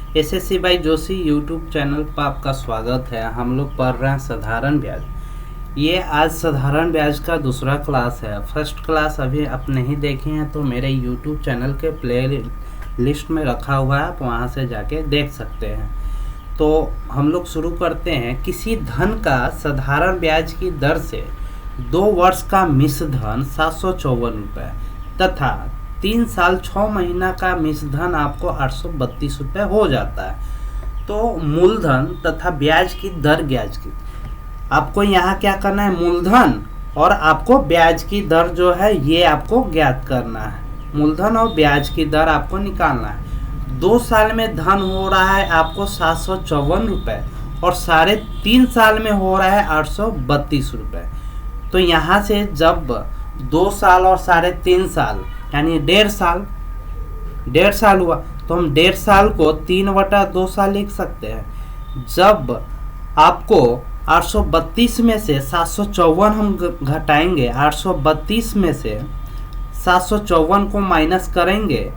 SSC by Joshi YouTube channel पर आपका स्वागत है। हम लोग पढ़ रहे हैं साधारण ब्याज। ये आज साधारण ब्याज का दूसरा क्लास है। फर्स्ट क्लास अभी आप नहीं देखे हैं तो मेरे यूट्यूब चैनल के प्ले लिस्ट में रखा हुआ है, आप वहाँ से जाके देख सकते हैं। तो हम लोग शुरू करते हैं। किसी धन का साधारण ब्याज की दर से 2 वर्ष का मिश्र धन 754 रुपये तथा 3 साल 6 महीना का मिश्र धन आपको 832 रुपये हो जाता है। तो मूलधन तथा ब्याज की दर ब्याज की आपको यहाँ क्या करना है, मूलधन और आपको ब्याज की दर जो है ये आपको ज्ञात करना है। मूलधन और ब्याज की दर आपको निकालना है। 2 साल में धन हो रहा है आपको 754 रुपये और 3.5 साल में हो रहा है 832 रुपये। तो यहाँ से जब 2 साल और 3.5 साल यानी 1.5 साल हुआ तो हम 1.5 साल को 3/2 साल लिख सकते हैं। जब आपको 832 में से 754 हम घटाएंगे, 832 में से 754 को माइनस करेंगे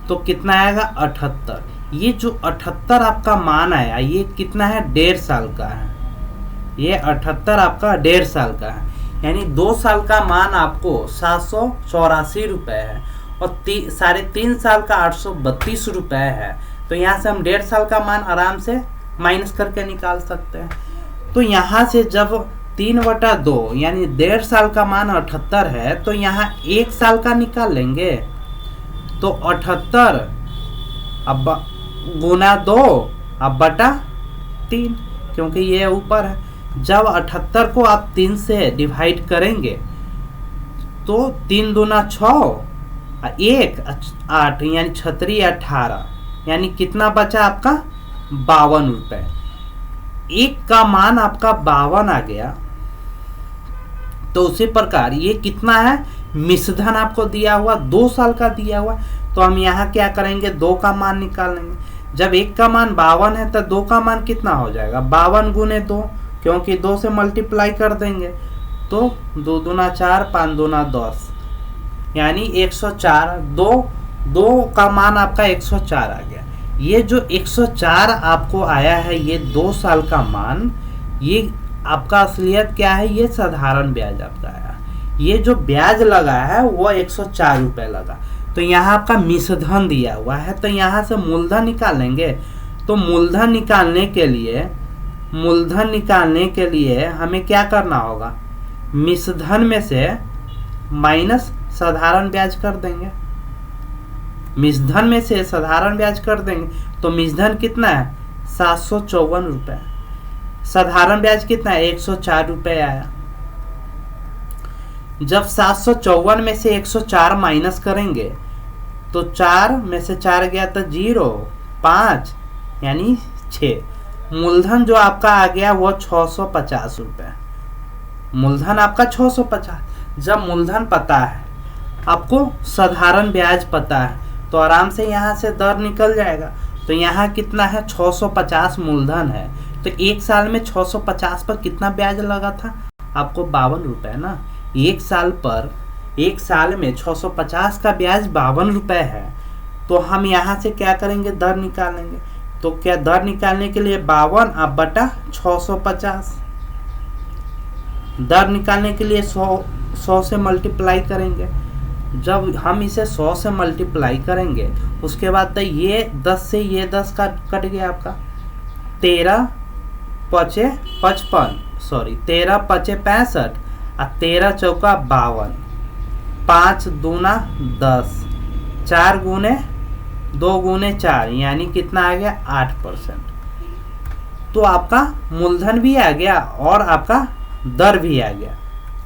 तो कितना आएगा 78। ये जो 78 आपका मान आया ये कितना है, 1.5 साल का है। ये 78 आपका 1.5 साल का है, यानी 2 साल का मान आपको 784 रुपये है और 3.5 साल का 832 रुपये है। तो यहाँ से हम 1.5 साल का मान आराम से माइनस करके निकाल सकते हैं। तो यहाँ से जब 3/2 यानी 1.5 साल का मान 78 है तो यहाँ 1 साल का निकाल लेंगे। तो 78 अब गुना 2 अब बटा 3, क्योंकि ये ऊपर है। जब 78 को आप 3 से डिवाइड करेंगे तो 3 दूना 6 1 8 यानी 36 18, यानी कितना बचा आपका 52 रुपये। एक का मान आपका 52 आ गया। तो उसी प्रकार ये कितना है, मिश्रधन आपको दिया हुआ 2 साल का दिया हुआ। तो हम यहाँ क्या करेंगे, 2 का मान निकालेंगे। जब 1 का मान 52 है तो 2 का मान कितना हो जाएगा, 52 गुने 2, क्योंकि 2 से मल्टीप्लाई कर देंगे तो 2 दूना 4 5 दूना 10 यानी 104। 2 का मान आपका 104 आ गया। ये जो 104 आपको आया है ये 2 साल का मान, ये आपका असलियत क्या है, ये साधारण ब्याज आपका आया। ये जो ब्याज लगा है वो 104 रुपये लगा। तो यहाँ आपका मिश्रधन दिया हुआ है तो यहाँ से मूलधन निकालेंगे। तो मूलधन निकालने के लिए हमें क्या करना होगा, मिश्रधन में से माइनस साधारण ब्याज कर देंगे। मिश्रधन में से साधारण ब्याज कर देंगे तो मिश्रधन कितना है 754 रुपये, साधारण ब्याज कितना है 104 रुपये आया। जब 754 में से 104 माइनस करेंगे तो 4 में से 4 गया तो 0 5 यानी 6। मूलधन जो आपका आ गया वो 650 रुपये। मूलधन आपका 650। जब मूलधन पता है, आपको साधारण ब्याज पता है, तो आराम से यहाँ से दर निकल जाएगा। तो यहाँ कितना है 650 मूलधन है। तो 1 साल में 650 पर कितना ब्याज लगा था आपको 52 रुपये ना। 1 साल में 650 का ब्याज 52 रुपये है। तो हम यहाँ से क्या करेंगे, दर निकालेंगे। तो क्या दर निकालने के लिए 52 अब बटा 650, दर निकालने के लिए 100 से मल्टीप्लाई करेंगे। जब हम इसे 100 से मल्टीप्लाई करेंगे उसके बाद तो ये 10 से ये 10 का कट गया आपका 13 5 65 और 13 चौका 52, 5 दूना 10, 4 गुने 2 गुने 4 यानी कितना आ गया 8%। तो आपका मूलधन भी आ गया और आपका दर भी आ गया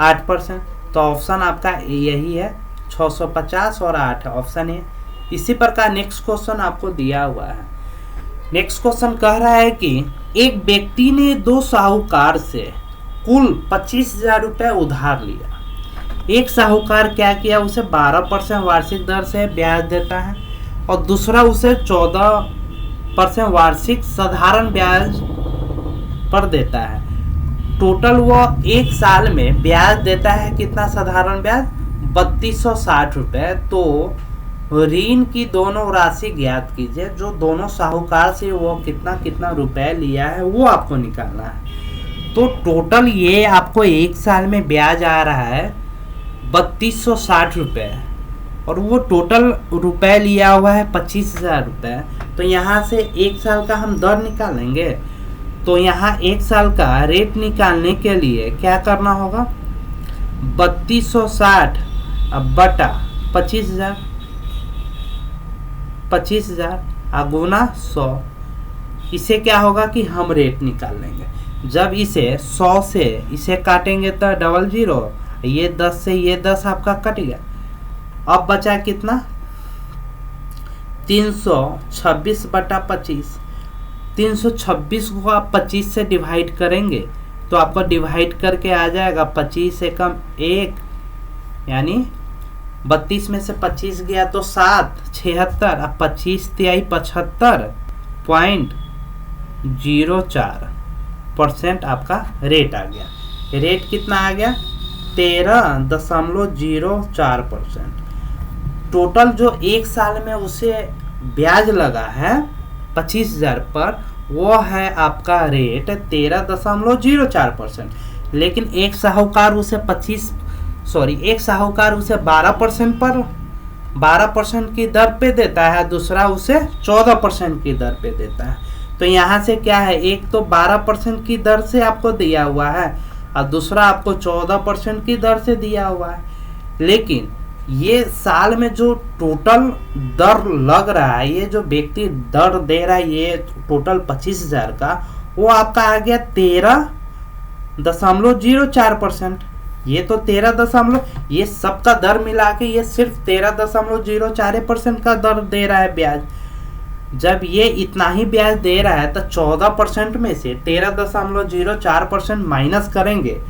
8%। तो ऑप्शन आपका यही है, 650 और 8 ऑप्शन है। इसी प्रकार नेक्स्ट क्वेश्चन आपको दिया हुआ है। नेक्स्ट क्वेश्चन कह रहा है कि एक व्यक्ति ने 2 साहूकार से कुल 25,000 रुपये उधार लिया। एक साहूकार क्या किया, उसे 12% वार्षिक दर से ब्याज देता है और दूसरा उसे 14% वार्षिक साधारण ब्याज पर देता है। टोटल वो 1 साल में ब्याज देता है कितना, साधारण ब्याज 3260 रुपये। तो ऋण की दोनों राशि ज्ञात कीजिए। जो दोनों साहूकार से वो कितना कितना रुपए लिया है वो आपको निकालना है। तो टोटल ये आपको एक साल में ब्याज आ रहा है 3260 रुपये, और वो टोटल रुपए लिया हुआ है 25,000 रुपये। तो यहाँ से एक साल का हम दर निकालेंगे। तो यहाँ एक साल का रेट निकालने के लिए क्या करना होगा, 3260 अब बटा 25,000, 25,000 गुना 100। इसे क्या होगा कि हम रेट निकाल लेंगे। जब इसे 100 से इसे काटेंगे तो 00, ये 10 से ये 10 आपका कट गया। अब बचा कितना, 326 बटा 25। 326 को आप 25 से डिवाइड करेंगे तो आपको डिवाइड करके आ जाएगा 25 से कम 1, यानी 32 में से 25 गया तो 7, 76। अब 25 तिहाई 75.04% आपका रेट आ गया। रेट कितना आ गया, 13.04%। टोटल जो एक साल में उसे ब्याज लगा है 25,000 पर, वो है आपका रेट 13.04%। लेकिन एक साहूकार उसे 12% पर 12% की दर पे देता है, दूसरा उसे 14% की दर पे देता है। तो यहाँ से क्या है, एक तो 12% की दर से आपको दिया हुआ है और दूसरा आपको 14% की दर से दिया हुआ है। लेकिन ये साल में जो टोटल दर लग रहा है, ये जो व्यक्ति दर दे रहा है, ये टोटल 25,000 का, वो आपका आ गया 13.04%। ये तो 13 ये सबका दर मिला के ये सिर्फ 13.04% का दर दे रहा है ब्याज। जब ये इतना ही ब्याज दे रहा है तो 14% में से 13.04% माइनस करेंगे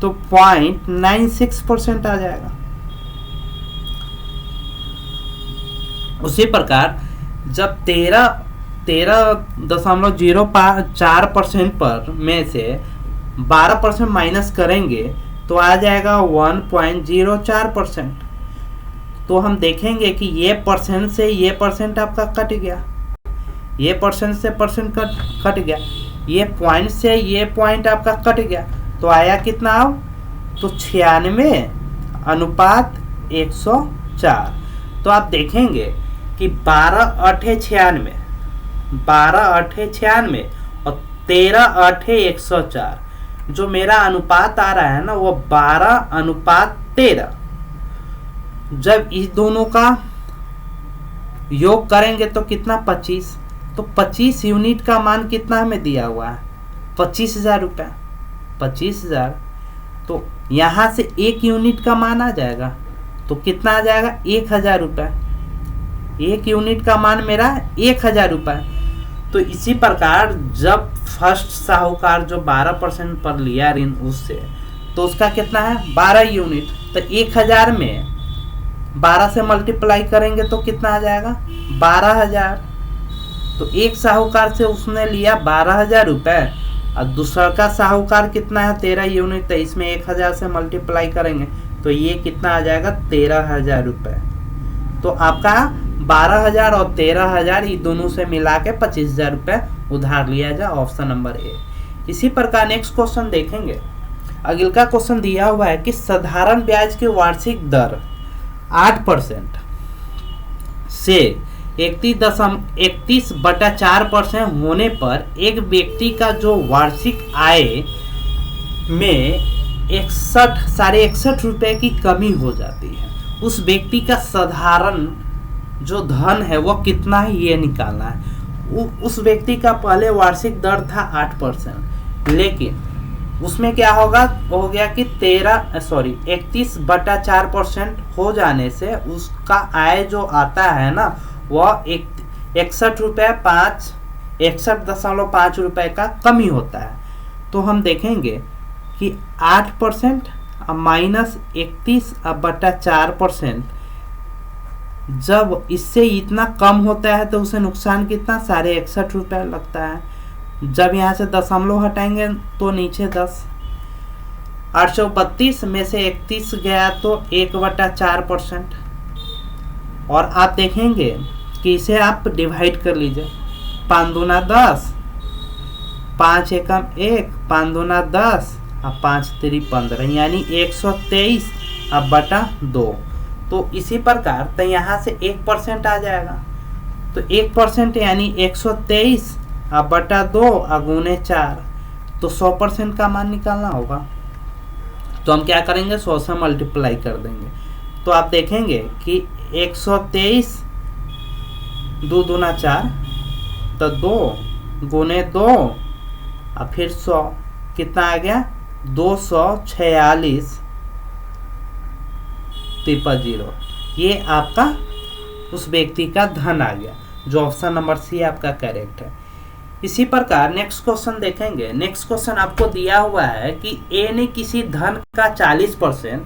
तो 0.96% आ जाएगा। उसी प्रकार जब 13.04% पर में से 12% माइनस करेंगे तो आ जाएगा 1.04%। तो हम देखेंगे कि ये परसेंट से ये परसेंट आपका कट गया, ये परसेंट से परसेंट कट गया, ये पॉइंट से ये पॉइंट आपका कट गया। तो आया कितना अब, तो 96:104। तो आप देखेंगे कि 12/8 96 और 13/8 जो मेरा अनुपात आ रहा है ना, वो 12:13। जब इस दोनों का योग करेंगे तो कितना, 25। तो 25 यूनिट का मान कितना हमें दिया हुआ है, 25,000 रुपये। 25,000 तो यहाँ से 1 यूनिट का मान आ जाएगा तो कितना आ जाएगा, 1,000 रुपये। 1 यूनिट का मान मेरा 1,000 रुपये। तो इसी प्रकार जब फर्स्ट साहूकार जो 12% पर लिया ऋण उससे, तो उसका कितना है, 12 यूनिट। तो 1,000 में 12 से मल्टीप्लाई करेंगे तो कितना आ जाएगा, 12,000। तो एक साहूकार से उसने लिया 12,000 रुपये और दूसरा का साहूकार कितना है, 13 यूनिट। तो इसमें 1,000 से मल्टीप्लाई करेंगे तो ये कितना आ जाएगा, 13,000 रुपये। तो आपका 12,000 और 13,000 ये दोनों से मिला के 25,000 रुपये उधार लिया जाए, ऑप्शन नंबर ए। इसी प्रकार नेक्स्ट क्वेश्चन देखेंगे। अगले का क्वेश्चन दिया हुआ है कि साधारण ब्याज की वार्षिक दर 8% से 31.4% होने पर एक व्यक्ति का जो वार्षिक आय में 61 रुपये की कमी हो जाती है। उस व्यक्ति का साधारण जो धन है वो कितना है, ये निकालना है। उस व्यक्ति का पहले वार्षिक दर था 8%, लेकिन उसमें क्या होगा, हो गया कि 31/4% हो जाने से उसका आय जो आता है ना, वह 61.5 रुपये का कमी होता है। तो हम देखेंगे कि 8% माइनस 31/4%, जब इससे इतना कम होता है तो उसे नुकसान कितना, 61.5 रुपये लगता है। जब यहाँ से दशमलव हटाएंगे तो नीचे 10, 832 में से 31 गया तो 1/4%। और आप देखेंगे कि इसे आप डिवाइड कर लीजिए। 5 दूना 10, 5 एकम 1, 5 दूना 10 और 5 3 15, यानी 123 अब बटा 2। तो इसी प्रकार तो यहाँ से 1% आ जाएगा, तो 1% यानी 123 अब बटा 2 गुने 4, तो 100% का मान निकालना होगा। तो हम क्या करेंगे, 100 से मल्टीप्लाई कर देंगे। तो आप देखेंगे कि 123 2 दूना 4, तो 2 गुने 2 और फिर 100, कितना आ गया 246 0। ये आपका उस व्यक्ति का धन आ गया, जो ऑप्शन नंबर सी आपका करेक्ट है। इसी प्रकार नेक्स्ट क्वेश्चन देखेंगे। नेक्स्ट क्वेश्चन आपको दिया हुआ है कि ए ने किसी धन का 40%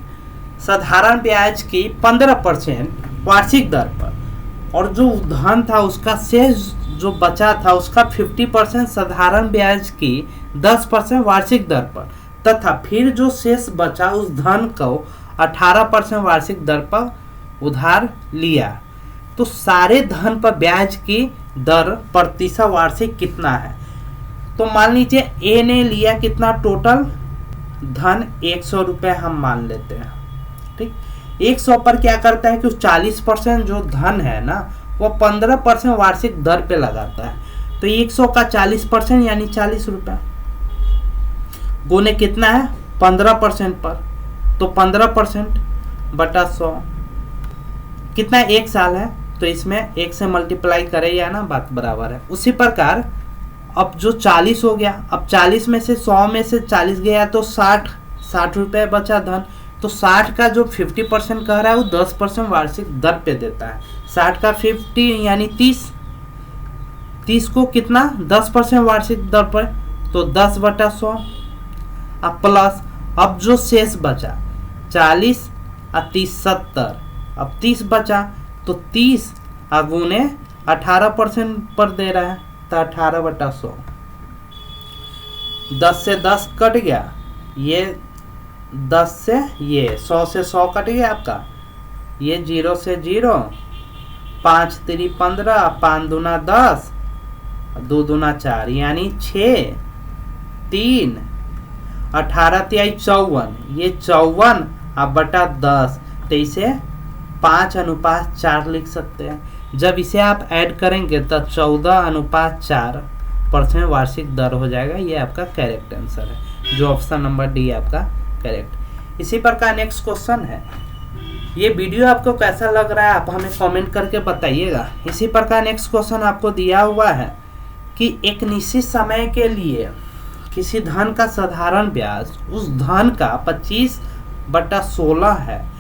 साधारण ब्याज की 15% वार्षिक दर पर, और जो धन था उसका शेष जो बचा था उसका 50% साधारण ब्याज की 10% वार्षिक दर पर, तथा फिर जो शेष बचा उस धन को 18% वार्षिक दर पर उधार लिया, तो सारे धन पर ब्याज की दर प्रतिशत वार्षिक कितना है। तो मान लीजिए ए ने लिया कितना, टोटल धन 100 रुपये हम मान लेते हैं, ठीक। 100 पर क्या करता है कि 40% जो धन है ना वो 15% वार्षिक दर पे लगाता है। तो 100 का 40% यानी 40 रुपये गुने कितना है 15% पर, तो 15% बटा 100 कितना, 1 साल है, तो इसमें 1 से मल्टीप्लाई करें या ना, बात बराबर है। उसी प्रकार अब जो 40 हो गया, अब 40 में से 100 में से 40 गया तो 60 रुपये बचा धन। तो 60 का जो 50% कह रहा है वो 10% वार्षिक दर पे देता है। 60 का 50 यानी 30 को कितना 10% वार्षिक दर पर, तो 10 बटा 100। अब प्लस अब जो शेष बचा 40 और 30 70, अब 30 बचा तो 30 गुने 18% पर दे रहा है, तो 18 बटा 100। 10 से 10 कट गया, ये 10 से ये 100 से 100 कट गया आपका, ये 0 से 0, 5 3 15, 5 दूना 10, 2 दूना 4, यानी 6 3 18 3 54, ये 54 अब बटा 10, तो इसे 5:4 लिख सकते हैं। जब इसे आप ऐड करेंगे तो 14:4% वार्षिक दर हो जाएगा। ये आपका करेक्ट आंसर है, जो ऑप्शन नंबर डी आपका करेक्ट। इसी प्रकार नेक्स्ट क्वेश्चन है। ये वीडियो आपको कैसा लग रहा है आप हमें कमेंट करके बताइएगा। इसी प्रकार नेक्स्ट क्वेश्चन आपको दिया हुआ है कि एक निश्चित समय के लिए किसी धन का साधारण ब्याज उस धन का 25/16 है।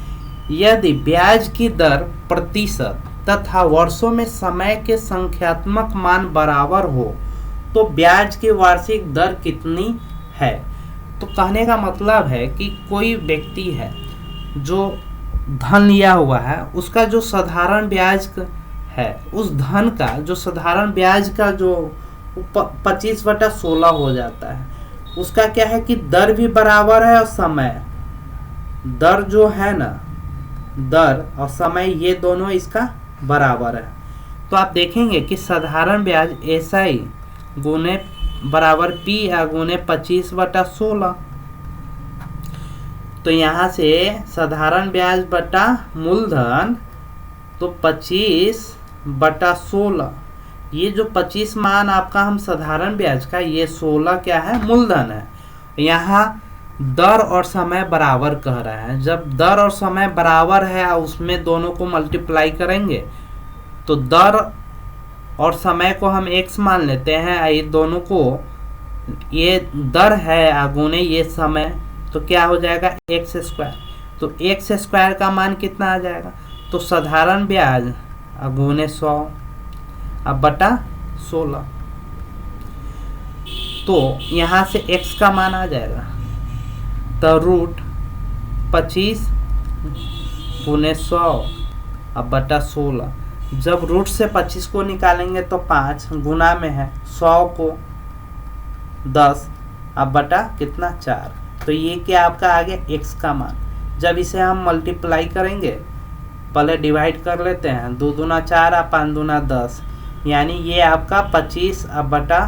यदि ब्याज की दर प्रतिशत तथा वर्षों में समय के संख्यात्मक मान बराबर हो तो ब्याज की वार्षिक दर कितनी है। तो कहने का मतलब है कि कोई व्यक्ति है जो धन लिया हुआ है, उसका जो साधारण ब्याज है उस धन का जो साधारण ब्याज का जो 25/16 हो जाता है, उसका क्या है कि दर भी बराबर है और समय, दर जो है ना, दर और समय ये दोनों इसका बराबर है। तो आप देखेंगे कि साधारण ब्याज SI गुने बराबर P गुने 25/16। तो यहाँ से साधारण ब्याज बटा मूलधन, तो 25/16, ये जो 25 मान आपका हम साधारण ब्याज का, ये 16 क्या है मूलधन है। यहाँ दर और समय बराबर कह रहा है। जब दर और समय बराबर है उसमें दोनों को मल्टीप्लाई करेंगे तो दर और समय को हम x मान लेते हैं, ये दोनों को, ये दर है गुने ये समय, तो क्या हो जाएगा x²। तो x² का मान कितना आ जाएगा, तो साधारण ब्याज गुने 100 अब बटा 16। तो यहाँ से x का मान आ जाएगा, तो √25 गुने 100 अब बटा 16। जब रूट से 25 को निकालेंगे तो 5 गुना में है 100 को 10 अब बटा कितना 4। तो ये क्या आपका आ गया x का मान। जब इसे हम मल्टीप्लाई करेंगे पहले डिवाइड कर लेते हैं। 2 दूना 4 और 5 दूना 10, यानी ये आपका 25 अब बटा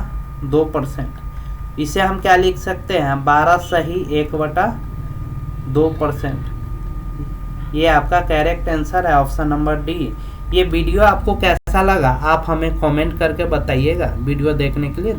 2%। इसे हम क्या लिख सकते हैं, 12 सही 1/2%। ये आपका करेक्ट आंसर है, ऑप्शन नंबर डी। ये वीडियो आपको कैसा लगा आप हमें कमेंट करके बताइएगा। वीडियो देखने के लिए